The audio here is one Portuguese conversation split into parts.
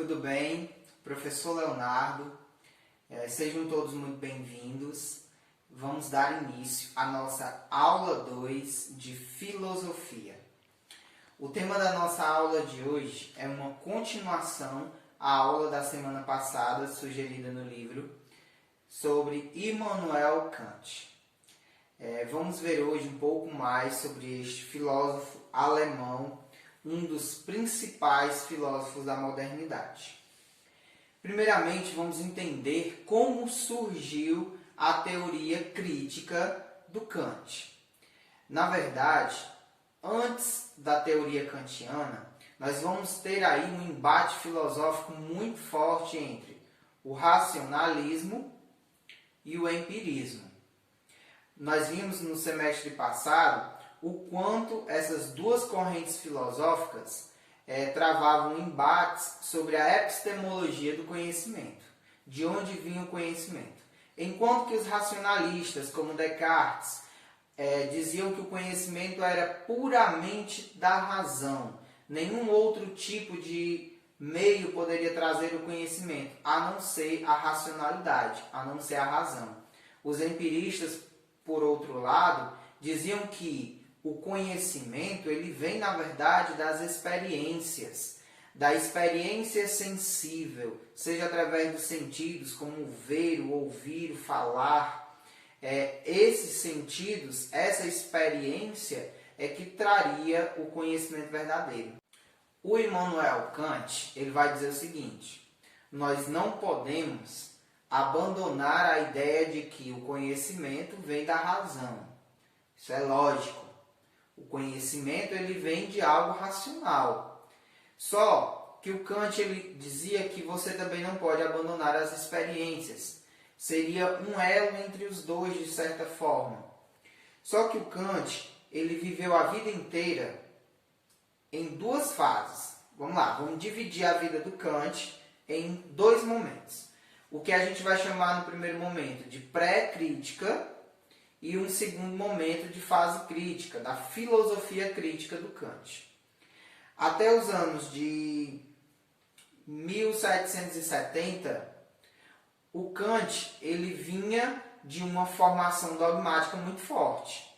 tudo bem? Professor Leonardo, sejam todos muito bem-vindos. Vamos dar início à nossa aula 2 de filosofia. O tema da nossa aula de hoje é uma continuação à aula da semana passada, sugerida no livro, sobre Immanuel Kant. Vamos ver hoje um pouco mais sobre este filósofo alemão, um dos principais filósofos da modernidade. Primeiramente, vamos entender como surgiu a teoria crítica do Kant. Na verdade, antes da teoria kantiana, nós vamos ter aí um embate filosófico muito forte entre o racionalismo e o empirismo. Nós vimos no semestre passado o quanto essas duas correntes filosóficas travavam embates sobre a epistemologia do conhecimento, de onde vinha o conhecimento. Enquanto que os racionalistas, como Descartes, diziam que o conhecimento era puramente da razão, nenhum outro tipo de meio poderia trazer o conhecimento, a não ser a racionalidade, a não ser a razão. Os empiristas, por outro lado, diziam que o conhecimento ele vem, na verdade, das experiências, da experiência sensível, seja através dos sentidos, como o ver, o ouvir, o falar. Esses sentidos, essa experiência é que traria o conhecimento verdadeiro. O Immanuel Kant ele vai dizer o seguinte: nós não podemos abandonar a ideia de que o conhecimento vem da razão. Isso é lógico. O conhecimento ele vem de algo racional. Só que o Kant ele dizia que você também não pode abandonar as experiências. Seria um elo entre os dois, de certa forma. Só que o Kant ele viveu a vida inteira em duas fases. Vamos lá, vamos dividir a vida do Kant em dois momentos. O que a gente vai chamar no primeiro momento de pré-crítica e um segundo momento de fase crítica, da filosofia crítica do Kant. Até os anos de 1770, o Kant ele vinha de uma formação dogmática muito forte.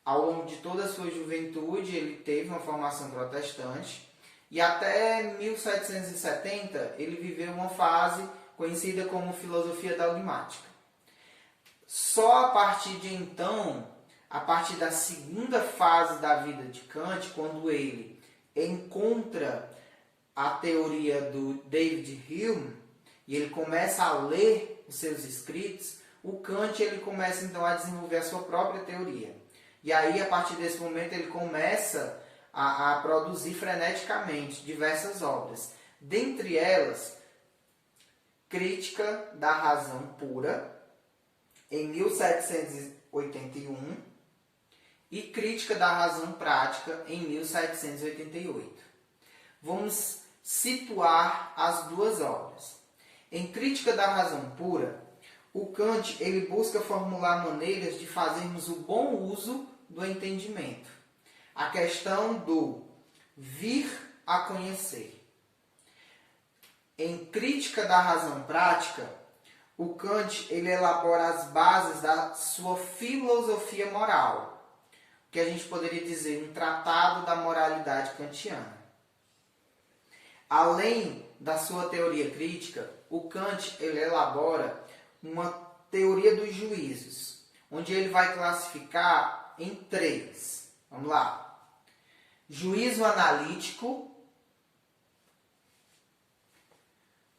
Ao longo de toda a sua juventude, ele teve uma formação protestante, e até 1770 ele viveu uma fase conhecida como filosofia dogmática. Só a partir de então, a partir da segunda fase da vida de Kant, quando ele encontra a teoria do David Hume e ele começa a ler os seus escritos, o Kant ele começa então a desenvolver a sua própria teoria. E aí, a partir desse momento, ele começa a produzir freneticamente diversas obras. Dentre elas, Crítica da Razão Pura, em 1781, e Crítica da Razão Prática, em 1788. Vamos situar as duas obras. Em Crítica da Razão Pura, o Kant ele busca formular maneiras de fazermos o bom uso do entendimento. A questão do vir a conhecer. Em Crítica da Razão Prática, o Kant ele elabora as bases da sua filosofia moral, que a gente poderia dizer um tratado da moralidade kantiana. Além da sua teoria crítica, o Kant ele elabora uma teoria dos juízos, onde ele vai classificar em três. Vamos lá. Juízo analítico,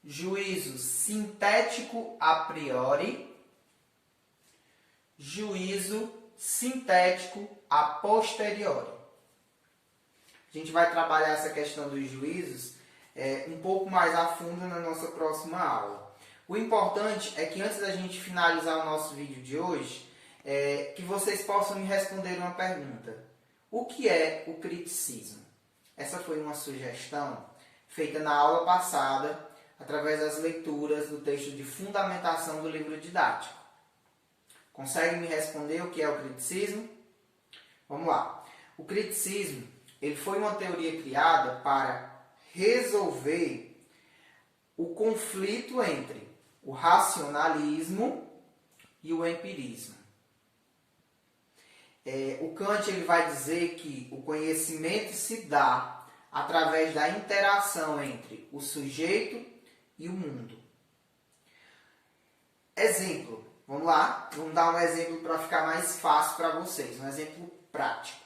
juízo sintético a priori, juízo sintético a posteriori. A gente vai trabalhar essa questão dos juízos um pouco mais a fundo na nossa próxima aula. O importante é que antes da gente finalizar o nosso vídeo de hoje, que vocês possam me responder uma pergunta. O que é o criticismo? Essa foi uma sugestão feita na aula passada, através das leituras do texto de fundamentação do livro didático. Consegue me responder o que é o criticismo? Vamos lá. O criticismo ele foi uma teoria criada para resolver o conflito entre o racionalismo e o empirismo. O Kant ele vai dizer que o conhecimento se dá através da interação entre o sujeito e o mundo. Exemplo, vamos lá, vamos dar um exemplo para ficar mais fácil para vocês, um exemplo prático.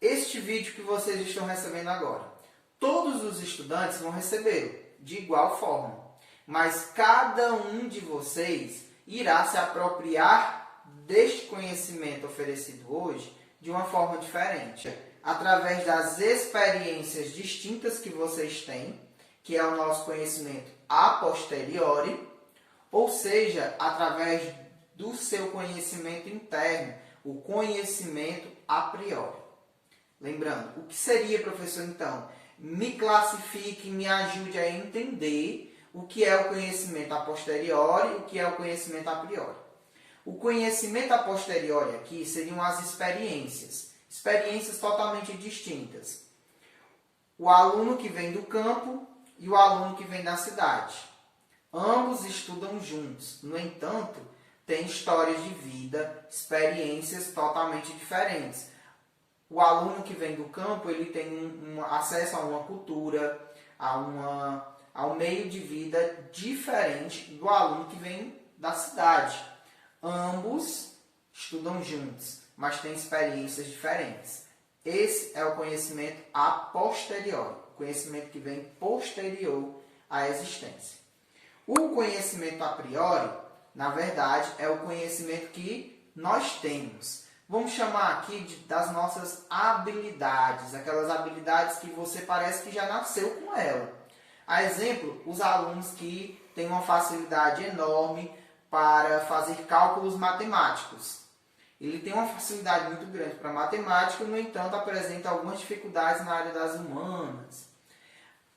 Este vídeo que vocês estão recebendo agora, todos os estudantes vão recebê-lo de igual forma, mas cada um de vocês irá se apropriar deste conhecimento oferecido hoje de uma forma diferente, através das experiências distintas que vocês têm, que é o nosso conhecimento a posteriori, ou seja, através do seu conhecimento interno, o conhecimento a priori. Lembrando, o que seria, professor, então? Me classifique, me ajude a entender o que é o conhecimento a posteriori e o que é o conhecimento a priori. O conhecimento a posteriori aqui seriam as experiências totalmente distintas. O aluno que vem do campo e o aluno que vem da cidade. Ambos estudam juntos, no entanto, têm histórias de vida, experiências totalmente diferentes. O aluno que vem do campo, ele tem acesso a uma cultura, a um meio de vida diferente do aluno que vem da cidade. Ambos estudam juntos, mas têm experiências diferentes. Esse é o conhecimento a posteriori, o conhecimento que vem posterior à existência. O conhecimento a priori, na verdade, é o conhecimento que nós temos. Vamos chamar aqui das nossas habilidades, aquelas habilidades que você parece que já nasceu com ela. A exemplo, os alunos que têm uma facilidade enorme para fazer cálculos matemáticos. Ele tem uma facilidade muito grande para matemática, no entanto, apresenta algumas dificuldades na área das humanas.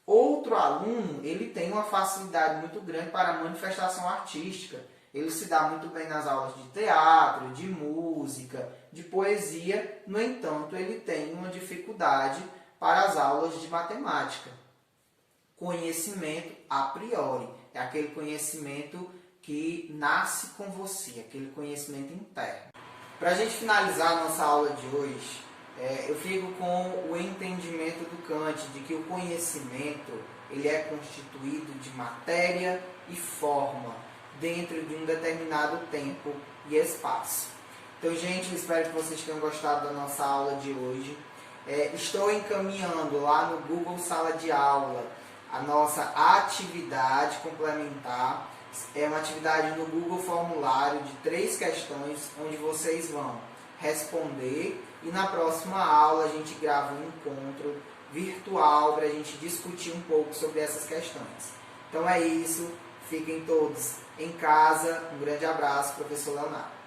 Outro aluno, ele tem uma facilidade muito grande para a manifestação artística. Ele se dá muito bem nas aulas de teatro, de música, de poesia. No entanto, ele tem uma dificuldade para as aulas de matemática. Conhecimento a priori. É aquele conhecimento que nasce com você, aquele conhecimento interno. Para a gente finalizar a nossa aula de hoje, eu fico com o entendimento do Kant de que o conhecimento ele é constituído de matéria e forma dentro de um determinado tempo e espaço. Então, gente, espero que vocês tenham gostado da nossa aula de hoje. Estou encaminhando lá no Google Sala de Aula a nossa atividade complementar. É uma atividade no Google Formulário de 3 questões, onde vocês vão responder. E na próxima aula a gente grava um encontro virtual para a gente discutir um pouco sobre essas questões. Então é isso. Fiquem todos em casa. Um grande abraço, professor Leonardo.